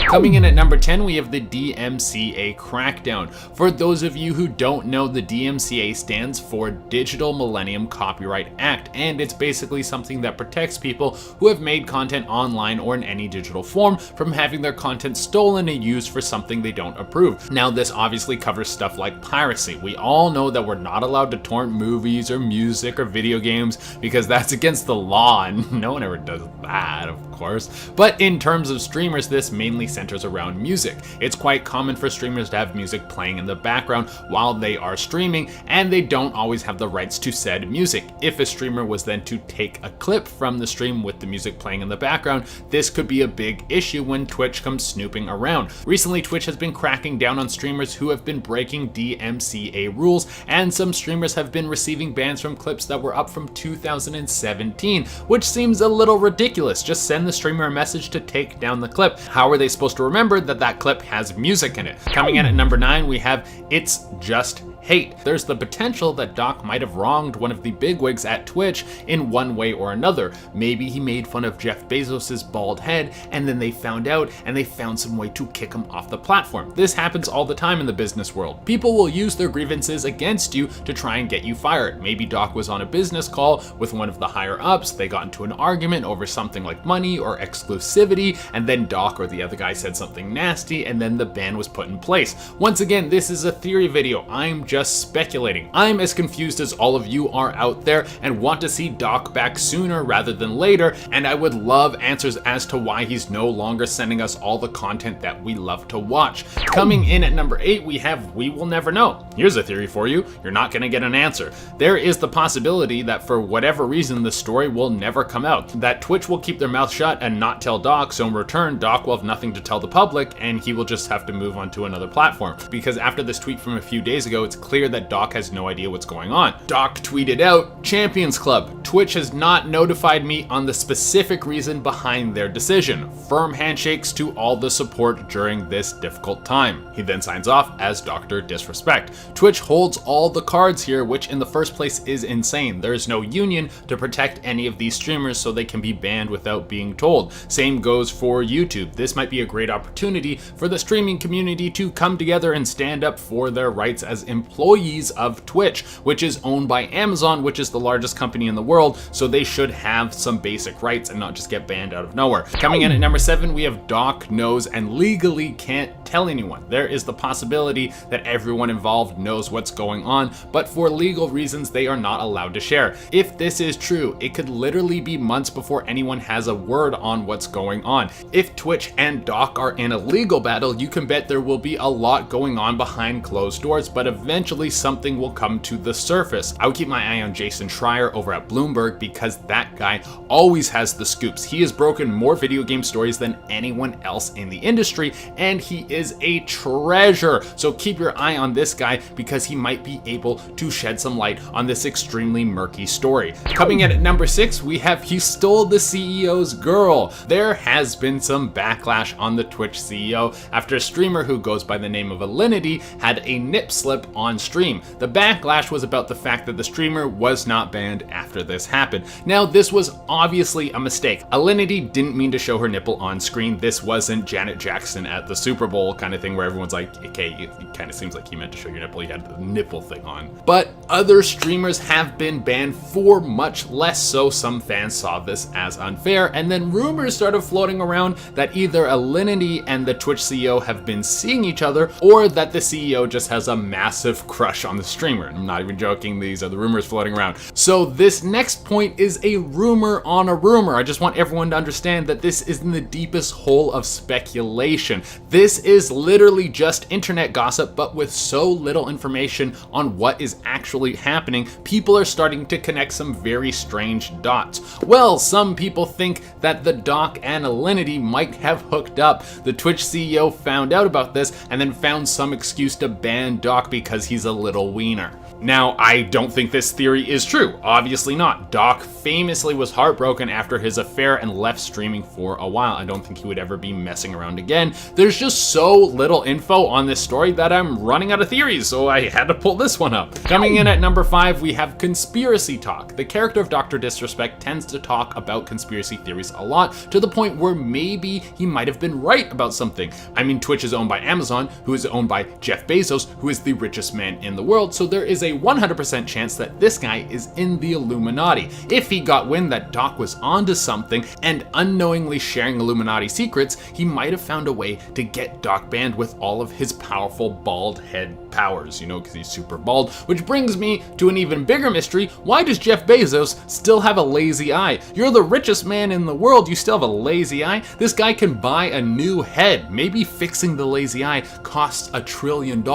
Coming in at number 10, we have the DMCA crackdown. For those of you who don't know, the DMCA stands for Digital Millennium Copyright Act, and it's basically something that protects people who have made content online or in any digital form from having their content stolen and used for something they don't approve. Now, this obviously covers stuff like piracy. We all know that we're not allowed to torrent movies or music or video games because that's against the law, and no one ever does that, of course. But in terms of streamers, this mainly centers around music. It's quite common for streamers to have music playing in the background while they are streaming, and they don't always have the rights to said music. If a streamer was then to take a clip from the stream with the music playing in the background, this could be a big issue when Twitch comes snooping around. Recently, Twitch has been cracking down on streamers who have been breaking DMCA rules, and some streamers have been receiving bans from clips that were up from 2017, which seems a little ridiculous. Just send the streamer a message to take down the clip. How are they supposed to remember that that clip has music in it? Coming in at number 9, we have It's Just Hate. There's the potential that Doc might have wronged one of the bigwigs at Twitch in one way or another. Maybe he made fun of Jeff Bezos's bald head, and then they found out and they found some way to kick him off the platform. This happens all the time in the business world. People will use their grievances against you to try and get you fired. Maybe Doc was on a business call with one of the higher ups, they got into an argument over something like money or exclusivity, and then Doc or the other guy said something nasty, and then the ban was put in place. Once again, this is a theory video. I'm just speculating. I'm as confused as all of you are out there and want to see Doc back sooner rather than later, and I would love answers as to why he's no longer sending us all the content that we love to watch. Coming in at number 8, we have We Will Never Know. Here's a theory for you. You're not going to get an answer. There is the possibility that for whatever reason the story will never come out, that Twitch will keep their mouth shut and not tell Doc, so in return Doc will have nothing to tell the public and he will just have to move on to another platform. Because after this tweet from a few days ago, it's clear that Doc has no idea what's going on. Doc tweeted out, "Champions Club, Twitch has not notified me on the specific reason behind their decision. Firm handshakes to all the support during this difficult time." He then signs off as Dr. Disrespect. Twitch holds all the cards here, which in the first place is insane. There is no union to protect any of these streamers so they can be banned without being told. Same goes for YouTube. This might be a great opportunity for the streaming community to come together and stand up for their rights as employees of Twitch, which is owned by Amazon, which is the largest company in the world, so they should have some basic rights and not just get banned out of nowhere. Coming in at number 7, we have Doc knows and legally can't tell anyone. There is the possibility that everyone involved knows what's going on, but for legal reasons they are not allowed to share. If this is true, it could literally be months before anyone has a word on what's going on. If Twitch and Doc are in a legal battle, you can bet there will be a lot going on behind closed doors, but eventually something will come to the surface. I would keep my eye on Jason Schreier over at Bloomberg because that guy always has the scoops. He has broken more video game stories than anyone else in the industry, and he is a treasure. So keep your eye on this guy because he might be able to shed some light on this extremely murky story. Coming in at number 6, we have He Stole the CEO's Girl. There has been some backlash on the Twitch CEO after a streamer who goes by the name of Alinity had a nip slip on stream. The backlash was about the fact that the streamer was not banned after this happened. Now, this was obviously a mistake. Alinity didn't mean to show her nipple on screen. This wasn't Janet Jackson at the Super Bowl kind of thing where everyone's like, okay, it kind of seems like he meant to show your nipple. He had the nipple thing on. But other streamers have been banned for much less, so some fans saw this as unfair, and then rumors started floating around that either Alinity and the Twitch CEO have been seeing each other, or that the CEO just has a massive crush on the streamer. I'm not even joking, these are the rumors floating around. So this next point is a rumor on a rumor. I just want everyone to understand that this is in the deepest hole of speculation. This is literally just internet gossip, but with so little information on what is actually happening, people are starting to connect some very strange dots. Well, some people think that the Doc and Alinity might have hooked up. The Twitch CEO found out about this and then found some excuse to ban Doc because he's a little wiener. Now, I don't think this theory is true. Obviously not. Doc famously was heartbroken after his affair and left streaming for a while. I don't think he would ever be messing around again. There's just so so little info on this story that I'm running out of theories, so I had to pull this one up. Coming in at number 5, we have conspiracy talk. The character of Dr. Disrespect tends to talk about conspiracy theories a lot, to the point where maybe he might have been right about something. I mean, Twitch is owned by Amazon, who is owned by Jeff Bezos, who is the richest man in the world, so there is a 100% chance that this guy is in the Illuminati. If he got wind that Doc was onto something and unknowingly sharing Illuminati secrets, he might have found a way to get Doc banned with all of his powerful bald head powers, you know, because he's super bald. Which brings me to an even bigger mystery. Why does Jeff Bezos still have a lazy eye? You're the richest man in the world, you still have a lazy eye? This guy can buy a new head. Maybe fixing the lazy eye costs $1 trillion,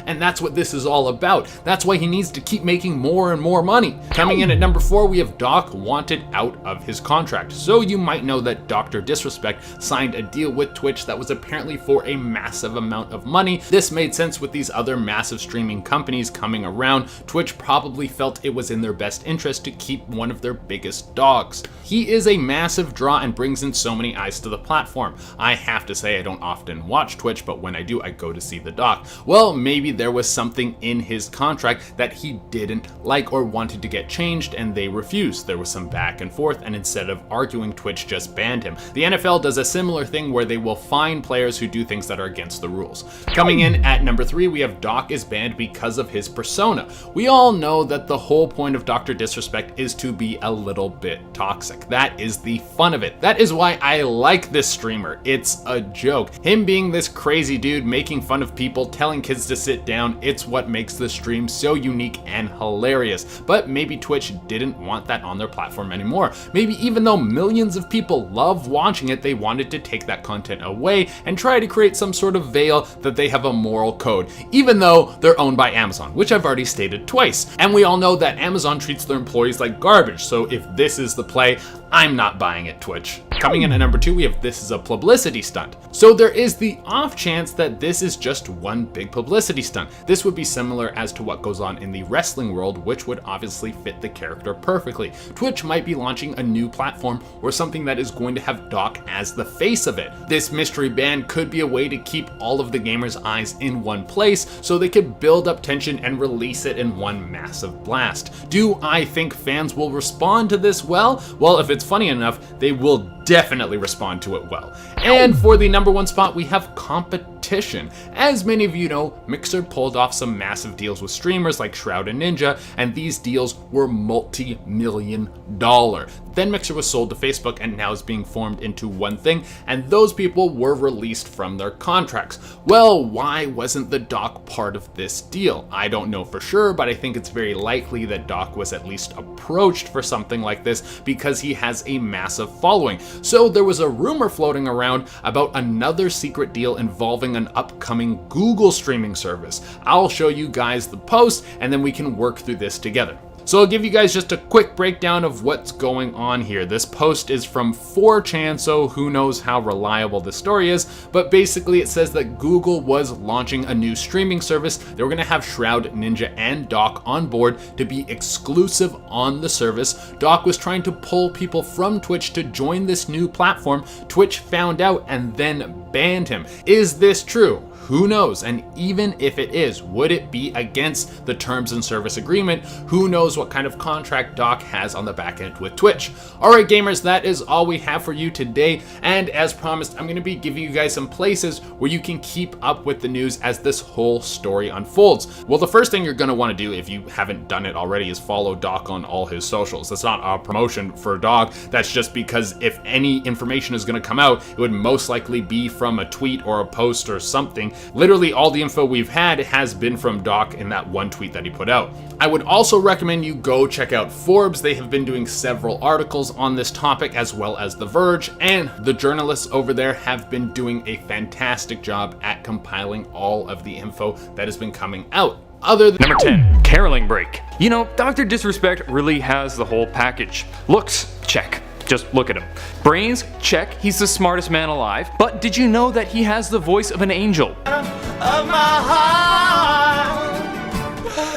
and that's what this is all about. That's why he needs to keep making more and more money. Coming in at number 4, we have Doc wanted out of his contract. So you might know that Dr. Disrespect signed a deal with Twitch that was apparently for a massive amount of money. This made sense with these other massive streaming companies coming around. Twitch probably felt it was in their best interest to keep one of their biggest dogs. He is a massive draw and brings in so many eyes to the platform. I have to say I don't often watch Twitch, but when I do, I go to see the Doc. Well, maybe there was something in his contract that he didn't like or wanted to get changed, and they refused. There was some back and forth, and instead of arguing, Twitch just banned him. The NFL does a similar thing where they will fine players who do things that are against the rules. Coming in at number 3, we have Doc is banned because of his persona. We all know that the whole point of Dr. Disrespect is to be a little bit toxic. That is the fun of it. That is why I like this streamer. It's a joke. Him being this crazy dude making fun of people, telling kids to sit down, it's what makes the stream so unique and hilarious. But maybe Twitch didn't want that on their platform anymore. Maybe even though millions of people love watching it, they wanted to take that content away and try to create some sort of veil that they have a moral code, even though they're owned by Amazon, which I've already stated twice. And we all know that Amazon treats their employees like garbage, so if this is the play, I'm not buying it, Twitch. Coming in at number 2, we have this is a publicity stunt. So there is the off chance that this is just one big publicity stunt. This would be similar as to what goes on in the wrestling world, which would obviously fit the character perfectly. Twitch might be launching a new platform or something that is going to have Doc as the face of it. This mystery ban could be a way to keep all of the gamers' eyes in one place so they could build up tension and release it in one massive blast. Do I think fans will respond to this well? Well, if it's funny enough, they will definitely respond to it well. And for the number 1 spot, we have competition. As many of you know, Mixer pulled off some massive deals with streamers like Shroud and Ninja, and these deals were multi-million dollar. Then Mixer was sold to Facebook and now is being formed into one thing, and those people were released from their contracts. Well, why wasn't the Doc part of this deal? I don't know for sure, but I think it's very likely that Doc was at least approached for something like this because he has a massive following. So there was a rumor floating around about another secret deal involving an upcoming Google streaming service. I'll show you guys the post and then we can work through this together. So I'll give you guys just a quick breakdown of what's going on here. This post is from 4chan, so who knows how reliable the story is, but basically it says that Google was launching a new streaming service. They were going to have Shroud, Ninja, and Doc on board to be exclusive on the service. Doc was trying to pull people from Twitch to join this new platform. Twitch found out and then banned him. Is this true? Who knows? And even if it is, would it be against the terms and service agreement? Who knows what kind of contract Doc has on the back end with Twitch? Alright gamers, that is all we have for you today. And as promised, I'm going to be giving you guys some places where you can keep up with the news as this whole story unfolds. Well, the first thing you're going to want to do, if you haven't done it already, is follow Doc on all his socials. That's not a promotion for Doc. That's just because if any information is going to come out, it would most likely be from a tweet or a post or something. Literally all the info we've had has been from Doc in that one tweet that he put out. I would also recommend you go check out Forbes. They have been doing several articles on this topic, as well as The Verge, and the journalists over there have been doing a fantastic job at compiling all of the info that has been coming out. Number 10, caroling break. You know, Dr. Disrespect really has the whole package. Looks, check. Just look at him. Brains, check. He's the smartest man alive. But did you know that he has the voice of an angel? Of my heart,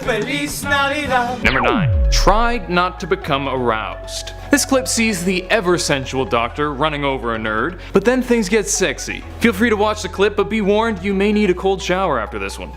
Feliz Navidad. Number 9. Try not to become aroused. This clip sees the ever-sensual doctor running over a nerd, but then things get sexy. Feel free to watch the clip, but be warned, you may need a cold shower after this one.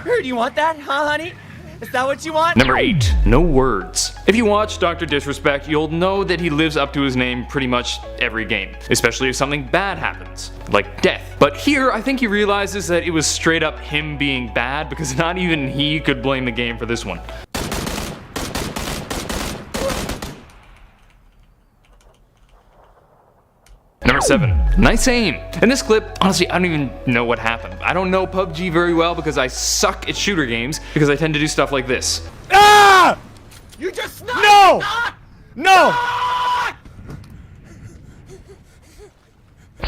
Do you want that, huh, honey? Is that what you want? Number 8. No words. If you watch Dr. Disrespect, you'll know that he lives up to his name pretty much every game, especially if something bad happens, like death. But here, I think he realizes that it was straight up him being bad, because not even he could blame the game for this one. Number 7. Nice aim. In this clip, honestly, I don't even know what happened. I don't know PUBG very well because I suck at shooter games because I tend to do stuff like this. Ah! You just sniped! No! Ah! No! Ah!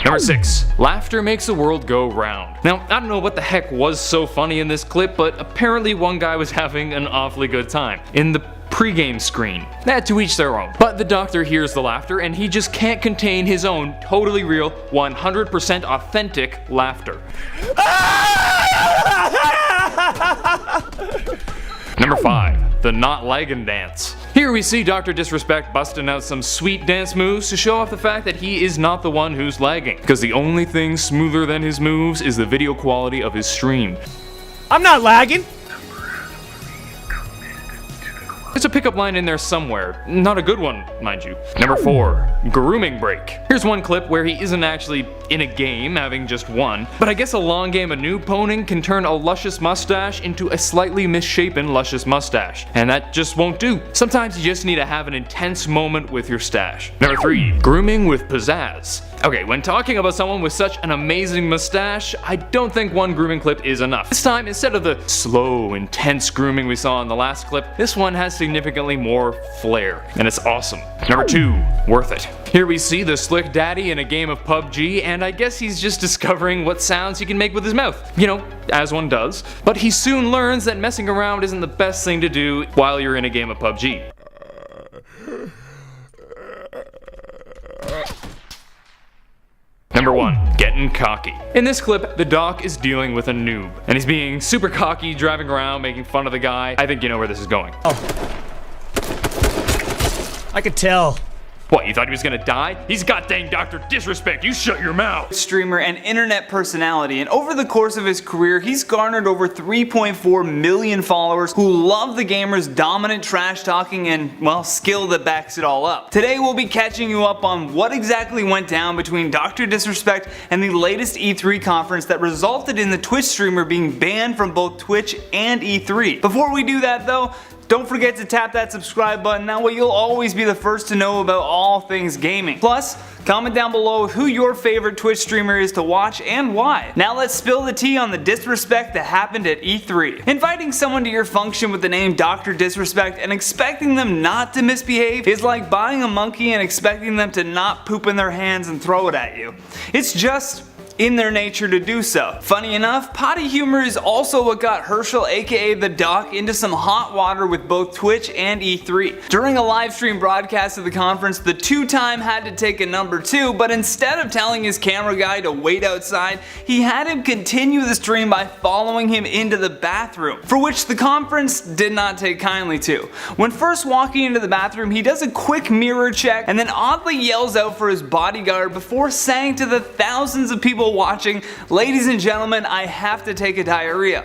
Number 6. Laughter makes the world go round. Now, I don't know what the heck was so funny in this clip, but apparently one guy was having an awfully good time in the pre-game screen. To each their own. But the doctor hears the laughter and he just can't contain his own totally real, 100% authentic laughter. Number 5. The not lagging dance. Here we see Dr. Disrespect busting out some sweet dance moves to show off the fact that he is not the one who's lagging, because the only thing smoother than his moves is the video quality of his stream. I'm not lagging. There's a pickup line in there somewhere, not a good one, mind you. Number 4. Grooming break. Here's one clip where he isn't actually in a game, having just one, but I guess a long game of noob poning can turn a luscious mustache into a slightly misshapen luscious mustache, and that just won't do. Sometimes you just need to have an intense moment with your stash. Number 3. Grooming with pizzazz. Okay, when talking about someone with such an amazing mustache, I don't think one grooming clip is enough. This time, instead of the slow, intense grooming we saw in the last clip, this one has significantly more flair, and it's awesome. Number 2. Worth it. Here we see the slick daddy in a game of PUBG, and I guess he's just discovering what sounds he can make with his mouth. You know, as one does. But he soon learns that messing around isn't the best thing to do while you're in a game of PUBG. Number 1. Getting cocky. In this clip, the doc is dealing with a noob, and he's being super cocky, driving around, making fun of the guy. I think you know where this is going. I could tell. What, you thought he was gonna die? He's got dang Dr. Disrespect, you shut your mouth! Streamer and internet personality, and over the course of his career, he's garnered over 3.4 million followers who love the gamer's dominant trash talking and, well, skill that backs it all up. Today we'll be catching you up on what exactly went down between Dr. Disrespect and the latest E3 conference that resulted in the Twitch streamer being banned from both Twitch and E3. Before we do that though, don't forget to tap that subscribe button, that way you'll always be the first to know about all things gaming. Plus, comment down below who your favorite Twitch streamer is to watch and why. Now let's spill the tea on the disrespect that happened at E3. Inviting someone to your function with the name Dr. Disrespect and expecting them not to misbehave is like buying a monkey and expecting them to not poop in their hands and throw it at you. It's just in their nature to do so. Funny enough, potty humor is also what got Herschel aka the Doc into some hot water with both Twitch and E3. During a live stream broadcast of the conference, the two-time had to take a number 2, but instead of telling his camera guy to wait outside, he had him continue the stream by following him into the bathroom, for which the conference did not take kindly to. When first walking into the bathroom, he does a quick mirror check and then oddly yells out for his bodyguard before saying to the thousands of people watching, "Ladies and gentlemen, I have to take a diarrhea."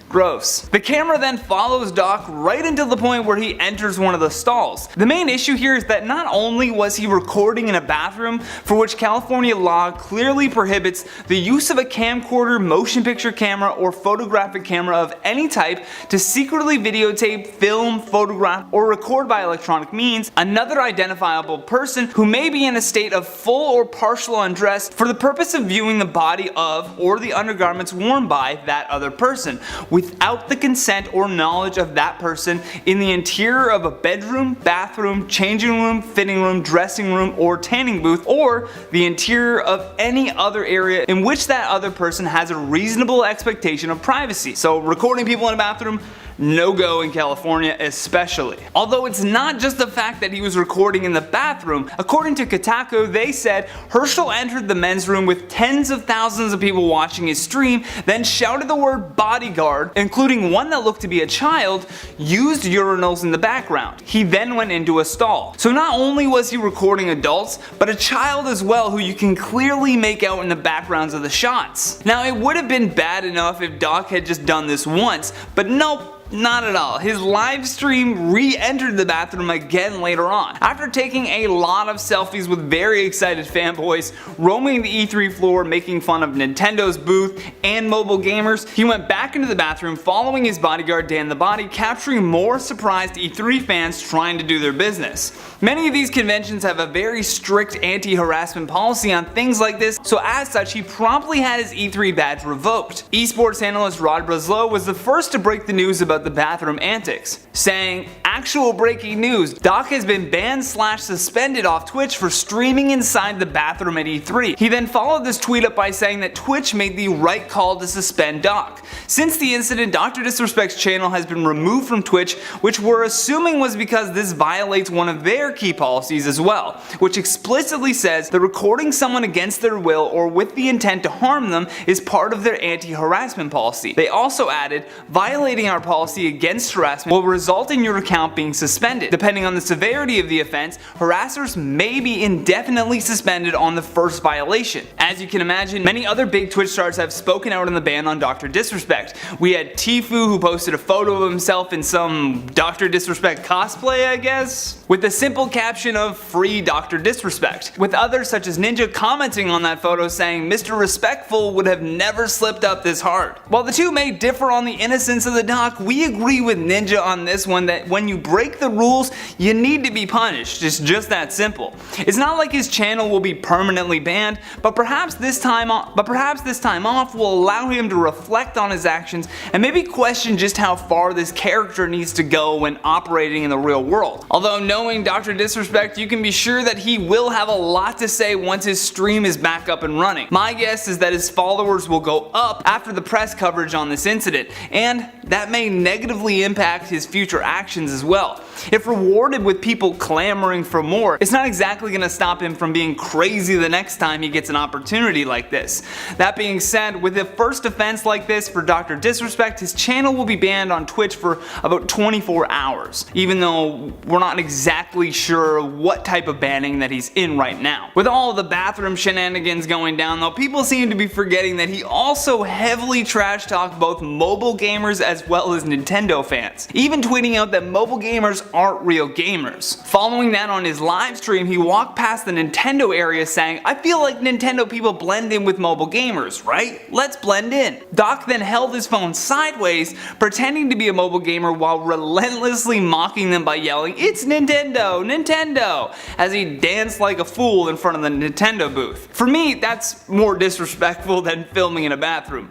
Gross. The camera then follows Doc right until the point where he enters one of the stalls. The main issue here is that not only was he recording in a bathroom, for which California law clearly prohibits the use of a camcorder, motion picture camera, or photographic camera of any type to secretly videotape, film, photograph, or record by electronic means another identifiable person who may be in a state of full or partial undress for the purpose of viewing the body of or the undergarments worn by that other person, without the consent or knowledge of that person in the interior of a bedroom, bathroom, changing room, fitting room, dressing room, or tanning booth, or the interior of any other area in which that other person has a reasonable expectation of privacy. So recording people in a bathroom, no go in California especially. Although it's not just the fact that he was recording in the bathroom. According to Kotaku, they said Herschel entered the men's room with tens of thousands of people watching his stream, then shouted the word bodyguard, including one that looked to be a child, used urinals in the background. He then went into a stall. So not only was he recording adults, but a child as well who you can clearly make out in the backgrounds of the shots. Now it would have been bad enough if Doc had just done this once, but nope. Not at all. His live stream re-entered the bathroom again later on. After taking a lot of selfies with very excited fanboys, roaming the E3 floor making fun of Nintendo's booth and mobile gamers, he went back into the bathroom following his bodyguard Dan the Body, capturing more surprised E3 fans trying to do their business. Many of these conventions have a very strict anti-harassment policy on things like this, so as such he promptly had his E3 badge revoked. Esports analyst Rod Breslow was the first to break the news about the bathroom antics, saying, "Actual breaking news, Doc has been banned/suspended off Twitch for streaming inside the bathroom at E3. He then followed this tweet up by saying that Twitch made the right call to suspend Doc. Since the incident, Dr. Disrespect's channel has been removed from Twitch, which we're assuming was because this violates one of their key policies as well, which explicitly says that recording someone against their will or with the intent to harm them is part of their anti-harassment policy. They also added, violating our policy against harassment will result in your account being suspended. Depending on the severity of the offense, harassers may be indefinitely suspended on the first violation." As you can imagine, many other big Twitch stars have spoken out on the ban on Dr. Disrespect. We had Tfue, who posted a photo of himself in some Dr. Disrespect cosplay, I guess, with the simple caption of "Free Dr. Disrespect," with others such as Ninja commenting on that photo saying Mr. Respectful would have never slipped up this hard. While the two may differ on the innocence of the Doc, we agree with Ninja on this one that when you break the rules, you need to be punished. It's just that simple. It's not like his channel will be permanently banned, but perhaps this time off will allow him to reflect on his actions and maybe question just how far this character needs to go when operating in the real world. Although knowing Dr. Disrespect, you can be sure that he will have a lot to say once his stream is back up and running. My guess is that his followers will go up after the press coverage on this incident, and that may negatively impact his future actions as well. If rewarded with people clamoring for more, it's not exactly going to stop him from being crazy the next time he gets an opportunity like this. That being said, with the first offense like this for Dr. Disrespect, his channel will be banned on Twitch for about 24 hours, even though we're not exactly sure what type of banning that he's in right now. With all the bathroom shenanigans going down though, people seem to be forgetting that he also heavily trash talked both mobile gamers as well as Nintendo fans, even tweeting out that mobile gamers aren't real gamers. Following that on his live stream, he walked past the Nintendo area saying, "I feel like Nintendo people blend in with mobile gamers, right? Let's blend in." Doc then held his phone sideways, pretending to be a mobile gamer while relentlessly mocking them by yelling, "It's Nintendo, Nintendo," as he danced like a fool in front of the Nintendo booth. For me, that's more disrespectful than filming in a bathroom.